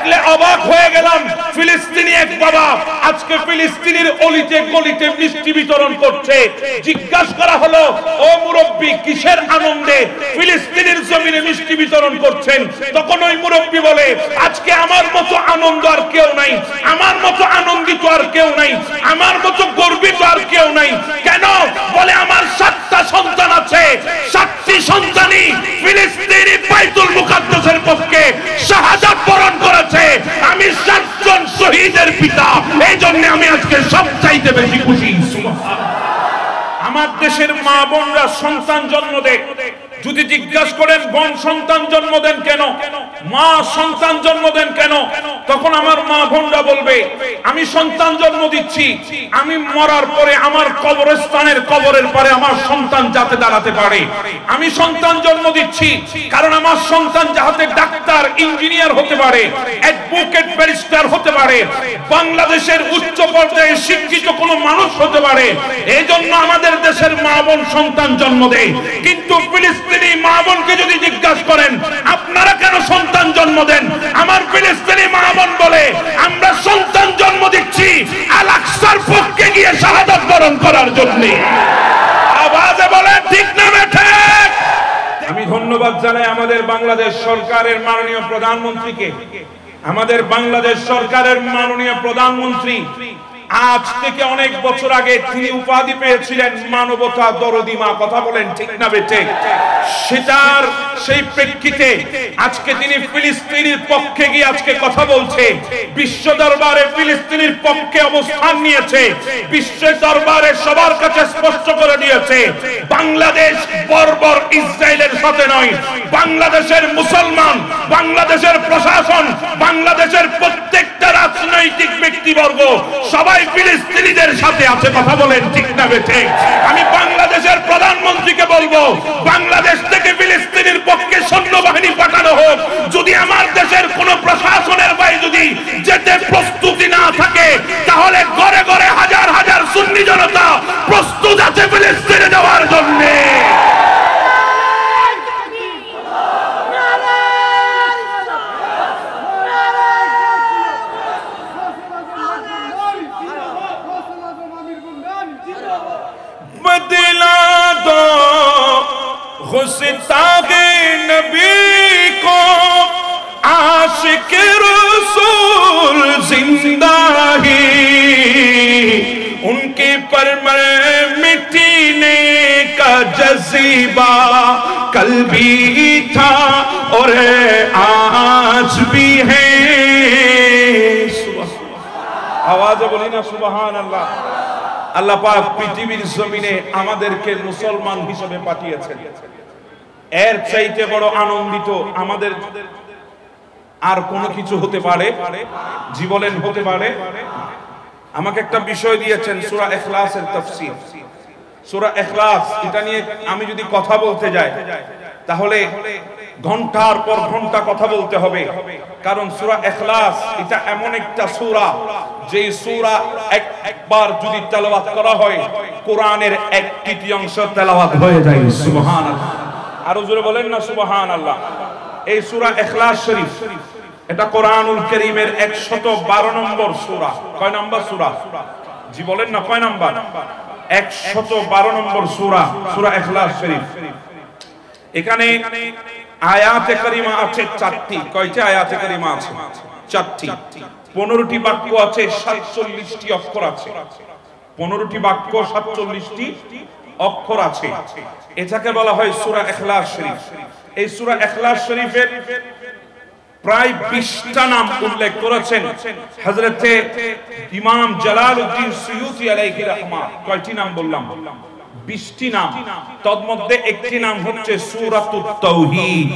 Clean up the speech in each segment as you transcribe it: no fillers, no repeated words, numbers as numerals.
দেখলে অবাক হয়ে গেলাম। ফিলিস্তিনি এক বাবা আজকে ফিলিস্তিনের অলিতে গলিতে মিষ্টি বিতরণ করছে। জিজ্ঞাসা করা হলো, ও মুরব্বী, কিসের আনন্দে ফিলিস্তিনের জমিনে মিষ্টি বিতরণ করছেন? তখন ওই মুরব্বী বলে, আজকে আমার মতো আনন্দ আর কেউ নাই, আমার মতো আনন্দিত আর কেউ নাই, আমার মতো গর্বিত আর কেউ নাই। কেন? বলে আমার 7টা সন্তান আছে, 7টি সন্তানই ফিলিস্তিনি বাইতুল মুকাদ্দাসের পক্ষে শাহাদাত বরণ করেছে। আমি 7 জন শহীদের পিতা, এই জন্য আমি আজকে সবচাইতে বেশি খুশি। আমার দেশের মা বোনরা সন্তান জন্ম দেয়, যদি জিজ্ঞাসা করেন বোন সন্তান জন্ম দেন কেন, মা সন্তান জন্ম দেন কেন, তখন আমার মা বোনরা বলবে, আমি সন্তান জন্ম দিচ্ছি, আমি মরার পরে আমার কবরস্থানের কবরের পরে আমার সন্তান যাতে দাঁড়াতে পারে। আমি সন্তান জন্ম দিচ্ছি কারণ আমার সন্তান যাতে ডাক্তার, ইঞ্জিনিয়ার হতে পারে, অ্যাডভোকেট, ব্যারিস্টার হতে পারে, বাংলাদেশের উচ্চ পর্যায়ে শিক্ষিত কোনো মানুষ হতে পারে। এই জন্য আমাদের দেশের মা বোন সন্তান জন্ম দেয়। কিন্তু ফিলিস্তিনি মা বোনকে যদি জিজ্ঞাসা করেন আপনারা কেন সন্তান জন্ম দেন, আমার ফিলিস্তিনি মা বোন বলে, আমরা সন্তান জন্ম দিচ্ছি আল আকসার পক্ষে গিয়ে শাহাদাত বরণ করার জন্য। আওয়াজে বলে ঠিক না ঠিক? আমি ধন্যবাদ জানাই আমাদের বাংলাদেশ সরকারের মাননীয় প্রধানমন্ত্রীকে। আমাদের বাংলাদেশ সরকারের মাননীয় প্রধানমন্ত্রী আজ থেকে অনেক বছর আগে তিনি উপাধি পেয়েছিলেন মানবতা দরদি মা। কথা বলেন ঠিক না বেঠিক? সেটার সেই প্রেক্ষিতে আজকে তিনি ফিলিস্তিনের পক্ষে গিয়ে আজকে কথা বলছে, বিশ্ব দরবারে ফিলিস্তিনের পক্ষে অবস্থান নিয়েছে, বিশ্ব দরবারে সবার কাছে স্পষ্ট করে দিয়েছে বাংলাদেশ বর্বর ইসরায়েলের সাথে নয়। বাংলাদেশের মুসলমান, বাংলাদেশের প্রশাসন, বাংলাদেশের প্রত্যেকটা রাজনৈতিক ব্যক্তিবর্গ সবাই ফিলিস্তিনিদের সাথে আছে। কথা বলেন ঠিক না বেঠিক? আমি বাংলাদেশের প্রধানমন্ত্রীকে বলবো, বাংলাদেশ থেকে ফিলিস্তিনের পক্ষে সৈন্যবাহিনী পাঠানো হোক। যদি আমার দেশের কোন প্রশাসনের ভাই যদি যেতে প্রস্তুতি না থাকে, তাহলে ঘরে ঘরে হাজার হাজার সুন্নি জনতা প্রস্তুত আছে ফিলিস্তিনে যাওয়ার জন্য। बदला दो गुस्ताखे नबी को, आशिक रसूल जिंदा ही, उनके पर मिटने का जज़्बा कल भी था और आज भी है। आवाज बोली ना सुबहान अल्लाह। আল্লাহ পাক পৃথিবীর জমিনে আমাদেরকে মুসলমান হিসেবে পাঠিয়েছেন। এর চাইতে বড় আনন্দিত আমাদের আর কোনো কিছু হতে পারে? জীবনের হতে পারে? আমাকে একটা বিষয় দিয়েছেন সূরা ইখলাসের তাফসীর। সূরা ইখলাস, এটা নিয়ে আমি যদি কথা বলতে যাই তাহলে ঘন্টার পর ঘন্টা কথা বলতে হবে। কারণ সূরা ইখলাস এটা এমন একটা সূরা, যে সূরা একবার যদি তেলাওয়াত করা হয় কোরআনের 1/3 তেলাওয়াত হয়ে যায়। সুবহানাল্লাহ। আরো জোরে বলেন না সুবহানাল্লাহ। এই সূরা ইখলাস শরীফ এটা কোরআনুল কারীমের 112 নম্বর সূরা। কয় নম্বর সূরা? জি বলেন না, কয় নম্বর? 112 নম্বর সূরা, সূরা ইখলাস শরীফ। এখানে আয়াতে কারিমা আছে 4টি। কয়টা আয়াতে কারিমা আছে? 4টি। 15টি বাক্য আছে, 47টি অক্ষর আছে। 15টি বাক্য, 47টি অক্ষর আছে। এটাকে বলা হয় সূরা ইখলাস শরীফ। এই সূরা ইখলাস শরীফের প্রায় 20টা নাম উল্লেখ করেছেন হযরতে ইমাম জালালউদ্দিন সুয়ুতী আলাইহি রাহমাত। কয়টি নাম বললাম? 20টি নাম। তন্মধ্যে একটি নাম হচ্ছে সূরাতুত তাওহীদ।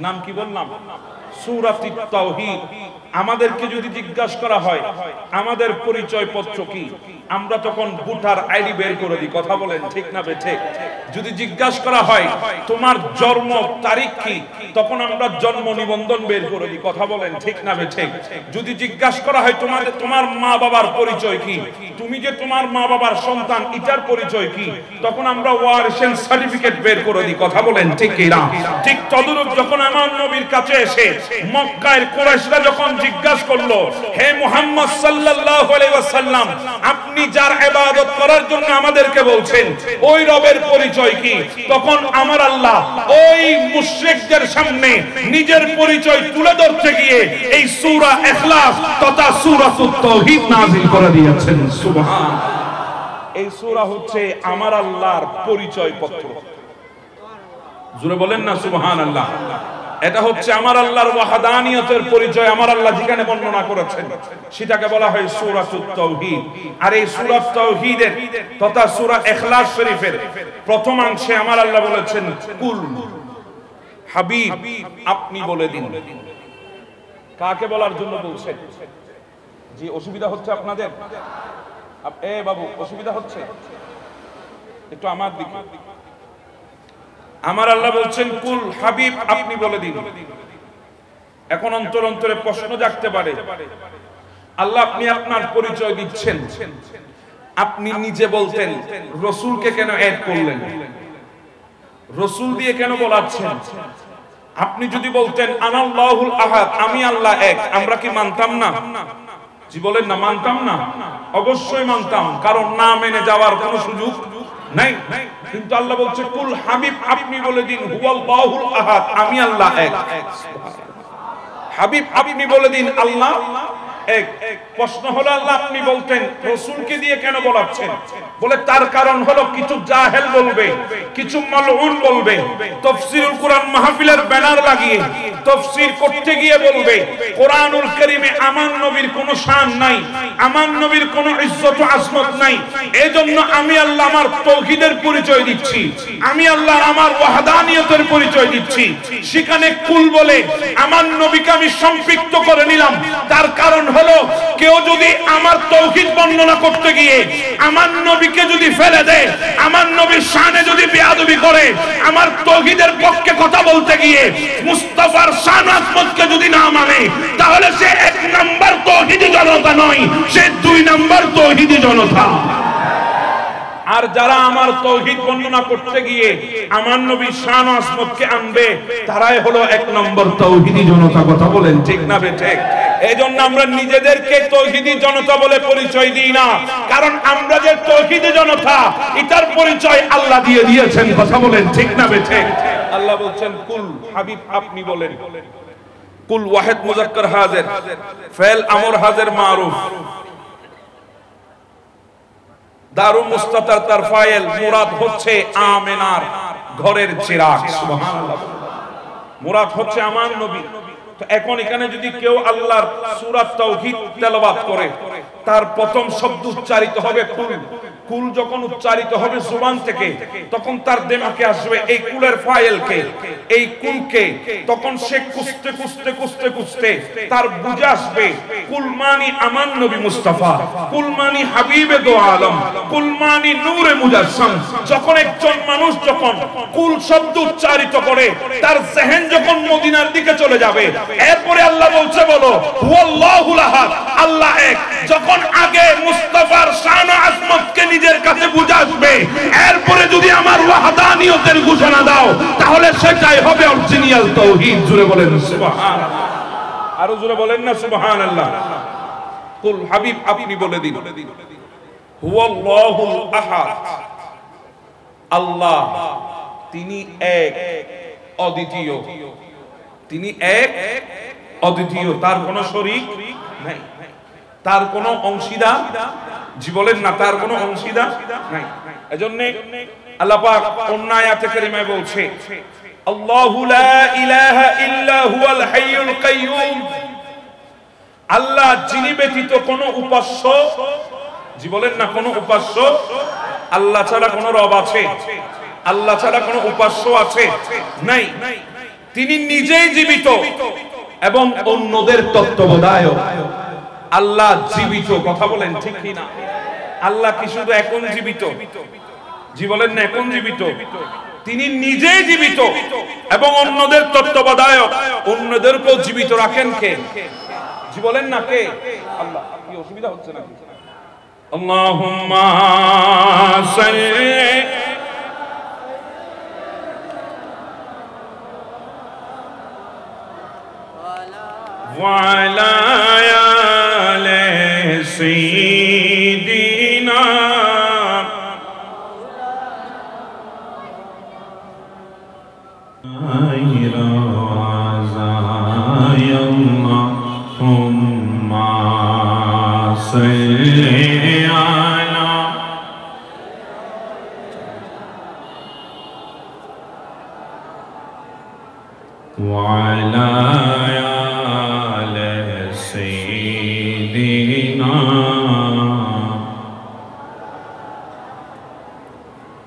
নাম কি বললাম? সূরাতুত তাওহীদ। আমাদেরকে যদি জিজ্ঞাসা করা হয় আমাদের পরিচয় পত্র কি, আমরা তখন ভোটার আইডি বের করে দিই। কথা বলেন ঠিক না বেঠিক? যদি জিজ্ঞাসা করা হয় তোমার জন্ম তারিখ কি, তখন আমরা জন্ম নিবন্ধন বের করে দিই। কথা বলেন ঠিক না বেঠিক? যদি জিজ্ঞাসা করা হয় তোমার মা বাবার পরিচয় কি, তুমি যে তোমার মা বাবার সন্তান এটার পরিচয় কি, তখন আমরা ওয়ারিসের সার্টিফিকেট বের করে দিই। কথা বলেন ঠিক কি না? ঠিক তদরূপ যখন আমার নবীর কাছে এসে মক্কার কুরাইশরা যখন জিজ্ঞাসা করলো, হে মুহাম্মদ সাল্লাল্লাহু আলাইহি ওয়াসাল্লাম, আপনি যার ইবাদত করার জন্য আমাদেরকে বলছেন ওই রবের পরিচয় কি? তখন আমার আল্লাহ ওই মুশরিকদের সামনে নিজের পরিচয় তুলে ধরতে গিয়ে এই সূরা ইখলাস তথা সূরাতুত তাওহীদ নাযিল করে দিয়েছেন। সুবহানাল্লাহ। এই সূরা হচ্ছে আমার আল্লাহর পরিচয় পত্র। জোরে বলেন না সুবহানাল্লাহ। এটা হচ্ছে আমার আল্লাহর ওয়াহদানিয়তের পরিচয়। আমার আল্লাহ যেখানে বর্ণনা করেছেন সেটাকে বলা হয় সূরাতুত তাওহীদ। আর এই সূরা তাওহীদের তথা সূরা ইখলাস শরীফের প্রথম অংশে আমার আল্লাহ বলেছেন, কুল হাবিব আপনি বলে দিন। কাকে বলার জন্য বলছেন? যে অসুবিধা হচ্ছে আপনাদের? এ বাবু, অসুবিধা হচ্ছে? একটু আমার দিকে। আমার আল্লাহ বলছেন কুল হাবিব আপনি বলে দিন। এখন অন্তর অন্তরে প্রশ্ন জাগতে পারে, আল্লাহ আপনি আপনার পরিচয় দিচ্ছেন, আপনি নিজে বলতেন, রাসূলকে কেন অ্যাড করলেন? রাসূল দিয়ে কেন বলাচ্ছেন? আপনি যদি বলতেন আনাল্লাহুল আহাদ, আমি আল্লাহ এক, আমরা কি মানতাম না? জি বলেন না, মানতাম না? অবশ্যই মানতাম, কারণ না মেনে যাওয়ার কোনো সুযোগ নাই। কিন্তু আল্লাহ বলছে কুল হাবিব আপনি বলে দিন হুয়াল্লাহুল আহাদ, আমি আল্লাহ এক। হাবিব আপনি বলে দিন আল্লাহ এক। প্রশ্ন হলো আল্লাহ আপনি বলতেন, রাসূলকে দিয়ে কেন বলাচ্ছেন? বলে তার কারণ হলো কিছু জাহেল বলবে, কিছু মালউন বলবে, তাফসীরুল কোরআন মাহফিলের ব্যানার লাগিয়ে তাফসীর করতে গিয়ে বলবে কোরআনুল কারীমে আমার নবীর কোনো শান নাই, আমার নবীর কোনো ইজ্জত আজমত নাই। এজন্য আমি আল্লাহ আমার তাওহীদের পরিচয় দিচ্ছি, আমি আল্লাহ আমার ওয়াহদানিয়তের পরিচয় দিচ্ছি। সেখানে কুল বলে আমার নবীকে আমি সম্পৃক্ত করে নিলাম। তার কারণ হলো কেউ যদি আমার তাওহীদ বর্ণনা করতে গিয়ে আমার নবীকে যদি ফেলে দেয়, আমার নবীর শানে যদি বেয়াদবি করে, আমার তাওহীদের পক্ষে কথা বলতে গিয়ে মুস্তাফার শান আজমতকে যদি না মানে, তাহলে সে এক নাম্বার তাওহীদি জনতা নয়, সে দুই নাম্বার তাওহীদি জনতা। আর যারা আমার তাওহীদ বর্ণনা করতে গিয়ে আমার নবীর শান ও আজমতকে আনবে, তারাই হলো এক নম্বর তাওহীদি জনতা। কথা বলেন ঠিক না বেঠিক? এজন্য আমরা নিজেদেরকে তাওহীদি জনতা বলে পরিচয় দিই না, কারণ আমরা যে তাওহীদি জনতা এটার পরিচয় আল্লাহ দিয়ে দিয়েছেন। কথা বলেন ঠিক না বেঠিক? আল্লাহ বলছেন কুল হাবিব আপনি বলেন। কুল ওয়াহিদ মুযাক্কার হাজির, ফাইল আমর হাজির মারুফ, দারু মুস্তাতার তার ফাইল, মুরাদ হচ্ছে আমেনার ঘরের চিরাগ। সুবহানাল্লাহ। মুরাদ হচ্ছে আমার নবী। তো এখন এখানে যদি কেউ আল্লাহর সূরা তাওহীদ তেলাওয়াত করে, তার প্রথম শব্দ উচ্চারিত হবে কুল। কুল যখন উচ্চারিত হবে জবান থেকে, তখন তার দিমাগে আসবে এই কুলের ফাইলকে, এই কুলকে। তখন সে খুঁজতে খুঁজতে খুঁজতে খুঁজতে তার বুঝে আসবে কুল মানি আমার নবী মুস্তাফা, কুল মানি হাবিবে দো আলম, কুল মানি নূরে মুজাসসাম। যখন একজন মানুষ যখন কুল শব্দ উচ্চারিত করে, তার জেহেন যখন মদিনার দিকে চলে যাবে, এরপরে আল্লাহ বলছে বলো হুয়াল্লাহুল আহাদ, আল্লাহ এক। যখন আগে মুস্তাফার শান ও আজমতকে নিজের কাছে বুঝে আসবে, এরপরে যদি আমার ওয়াহদানিয়তের ঘোষণা দাও, তাহলে সেটাই হবে অরিজিনাল তাওহীদ। জোরে বলেন সুবহানাল্লাহ। আরো জোরে বলেন না সুবহানাল্লাহ। কুল হাবিব আপনি বলে দিন হুয়াল্লাহুল আহাদ, আল্লাহ তিনি এক অদ্বিতীয়, তিনি এক অদ্বিতীয়, তার কোনো শরীক নাই, তার কোনো অংশীদার, জি বলেন না, তার কোনো অংশীদার নাই। এজন্য আল্লাহ পাক অন্য আয়াতে কারিমায় বলছে আল্লাহু লা ইলাহা ইল্লা হুয়াল হাইয়ুল কাইয়ুম, আল্লাহ যিনি ব্যতীত কোনো উপাস্য, জি বলেন না, কোনো উপাস্য, আল্লাহ ছাড়া কোনো রব আছে? আল্লাহ ছাড়া কোনো উপাস্য আছে? নাই। তিনি নিজেই জীবিত এবং অন্যদের তত্ত্বাবধায়ক। আল্লাহ জীবিত। কথা বলেন ঠিক কি না? আল্লাহ কি শুধু এখন জীবিত? জি বলেন না, এখন জীবিত। তিনি নিজেই জীবিত এবং অন্যদের তত্ত্বাবধায়ক, অন্যদেরকেও জীবিত রাখেন কে? জি বলেন না, কে? আল্লাহ। কি অসুবিধা হচ্ছে নাকি? আল্লাহুম্মা সাল্লি وعلى آل سيدنا اللهم صل على وعلى آل سيدنا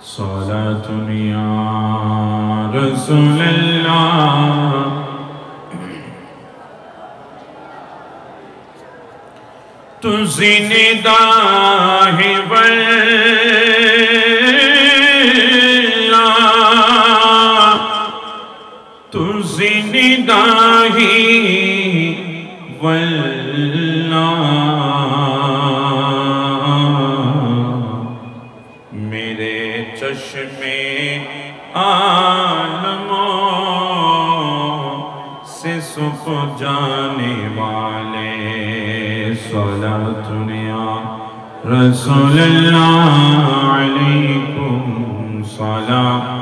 صلاة يا رسول الله تو زندہ ہے واللہ تو زندہ ہی واللہ میرے چشمے عالموں سے سپ جانے والے صلاۃ یا رسول اللہ علیکم صلاۃ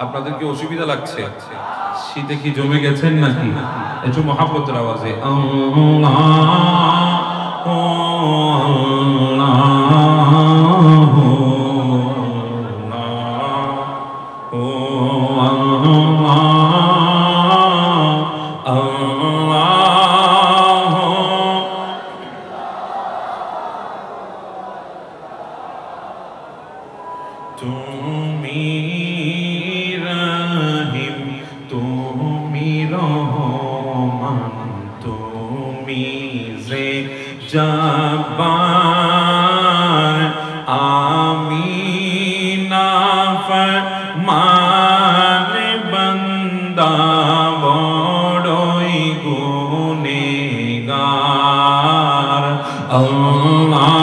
আপনাদের কি অসুবিধা লাগছে? শীতে কি জমে গেছেন নাকি? একটু মহাব্বতের আওয়াজে তুমি রহিম তুমি রহমান তুমি যে জব্বার আমি নাফরমান বান্দা বড়ই গুনেহগার আল্লাহ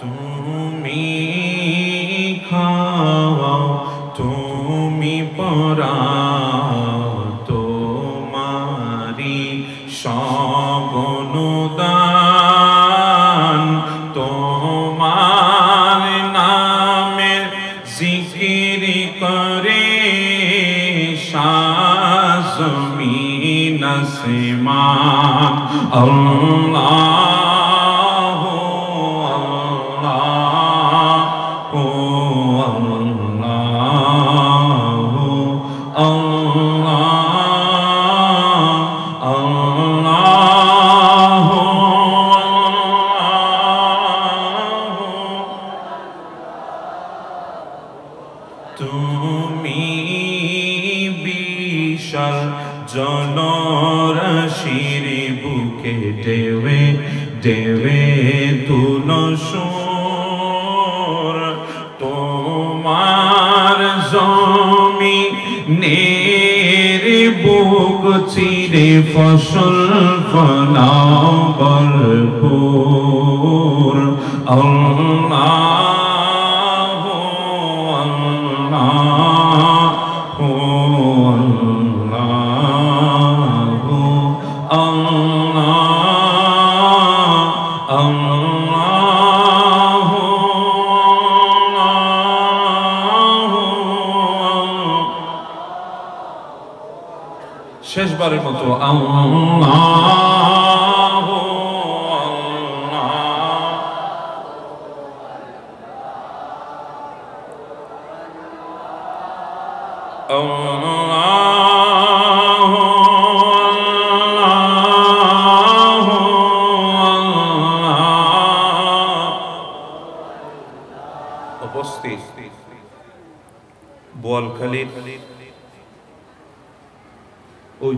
তুমি খাওয়াও তুমি পরাও তোমারি সব অনুদান তোমার নামের জিকির করে শাসমিন আসমান আল্লাহ তুমি বিশাল জলরাশির বুকে ঢেউে ঢেউে তুলো সুর তোমার জমিনের বুক চিরে ফসল ফলাও ভরপুর আল্লাহ শেষবারের মতো আল্লাহু আল্লাহ আল্লাহু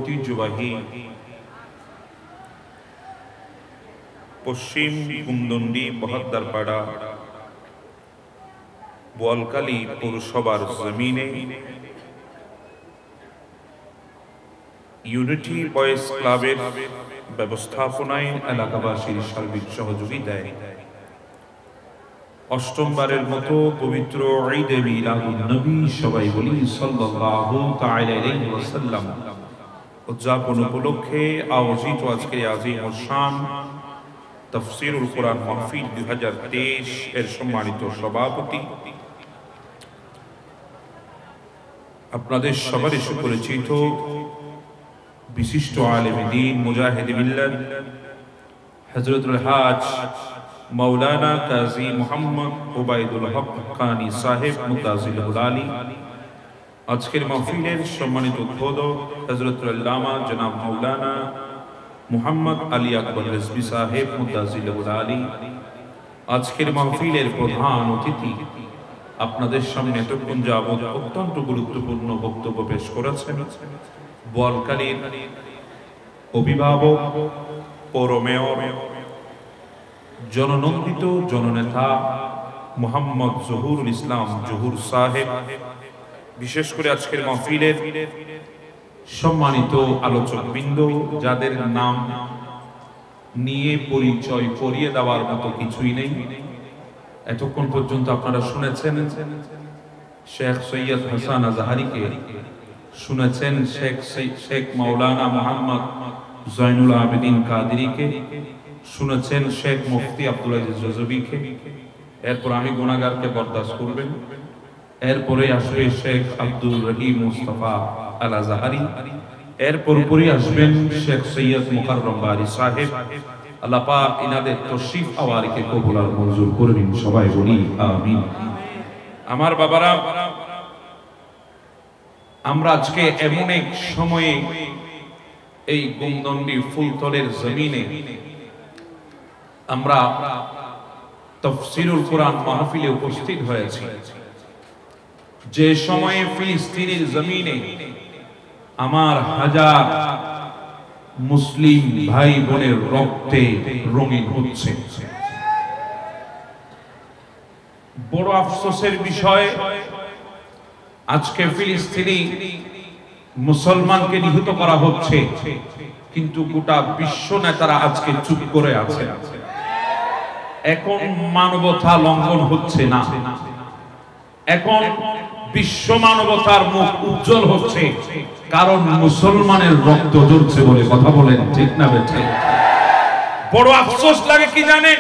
ঐতিহ্যবাহী পশ্চিম কুমদন্ডি বহদ্দারপাড়া বোয়ালখালী পৌরসভার জমিনে ইউনিটি বয়েজ ক্লাবের ব্যবস্থাপনায় এলাকাবাসীর সার্বিক সহযোগিতায় অষ্টমবারের মতো পবিত্র ঈদে মিলাদুন নবী সবাই বলি সাল্লাল্লাহু তাআলা আলাইহি ওয়াসাল্লাম উদযাপন উপলক্ষে আয়োজিত আজকের আজিম ও শান তাফসীরুল কুরআন মাহফিল 2023 এর সম্মানিত সভাপতি, আপনাদের সবারই সুপরিচিত বিশিষ্ট আলেমে দ্বীন মুজাহিদ মিল্লাত হযরতুল হাজ মাওলানা কাজী মুহাম্মদ উবাইদুল হক কানি সাহেব মুতাজিলুল আলী, আজকের মাহফিলের সম্মানিত উদ্বোধক হযরতুল আল্লামা জনাব মাওলানা মুহাম্মদ আলী আকবর রিজভী সাহেব মুতাজিলুল আলী, আজকের মাহফিলের প্রধান অতিথি আপনাদের সামনে এতক্ষণ যাবত অত্যন্ত গুরুত্বপূর্ণ বক্তব্য পেশ করেছেন বোয়ালখালীর অভিভাবক, পৌর মেয়র, জননন্দিত জননেতা মোহাম্মদ জহুরুল ইসলাম জহুর সাহেব, বিশেষ করে আজকের মাহফিলের সম্মানিত আলোচকবৃন্দ, যাদের নাম নিয়ে পরিচয় করিয়ে দেওয়ার মতো কিছুই নেই। এতক্ষণ পর্যন্ত আপনারা শুনেছেন শেখ সৈয়দ হাসান আজহারিকে, শুনেছেন শেখ মাওলানা মোহাম্মদ জয়নুল আবেদিন কাদেরীকে, শুনেছেন শেখ মুফতি আব্দুল আজিজ রজবীকে। এরপর আমি গুনাহগারকে বরদাস্ত করবেন। এরপরে আসবে শেখ আব্দুল রহিম মুস্তাফা আল আজহারি, এরপর পরে আসবেন শেখ সৈয়দ মুকাররম বারি সাহেব। আল্লাহ পাক ইনাদের তশরিফ আওয়ারিকে কবুল আর মঞ্জুর করবেন, সবাই বলি আমিন। আমার বাবারা, আমরা আজকে এমন এক সময়ে এই গুমদন্ডি ফুলতলের জমিনে আমরা তাফসীরুল কুরআন মাহফিলে উপস্থিত হয়েছি, যে সময়ে ফিলিস্তিনের জমিনে আমার হাজার মুসলিম ভাই বোনের রক্তে রঙিন হচ্ছে। বড় আফসোসের বিষয়, আজকে ফিলিস্তিনি মুসলমানকে নিহত করা হচ্ছে, কিন্তু গোটা বিশ্ব নেতারা আজকে চুপ করে আছে। এখন মানবতা লঙ্ঘন হচ্ছে না, এখন বিশ্ব মানবতার মুখ উজ্জ্বল হচ্ছে, কারণ মুসলমানের রক্ত ঝরছে বলে। কথা বলেন ঠিক না বেঠিক? বড় আফসোস লাগে কি জানেন,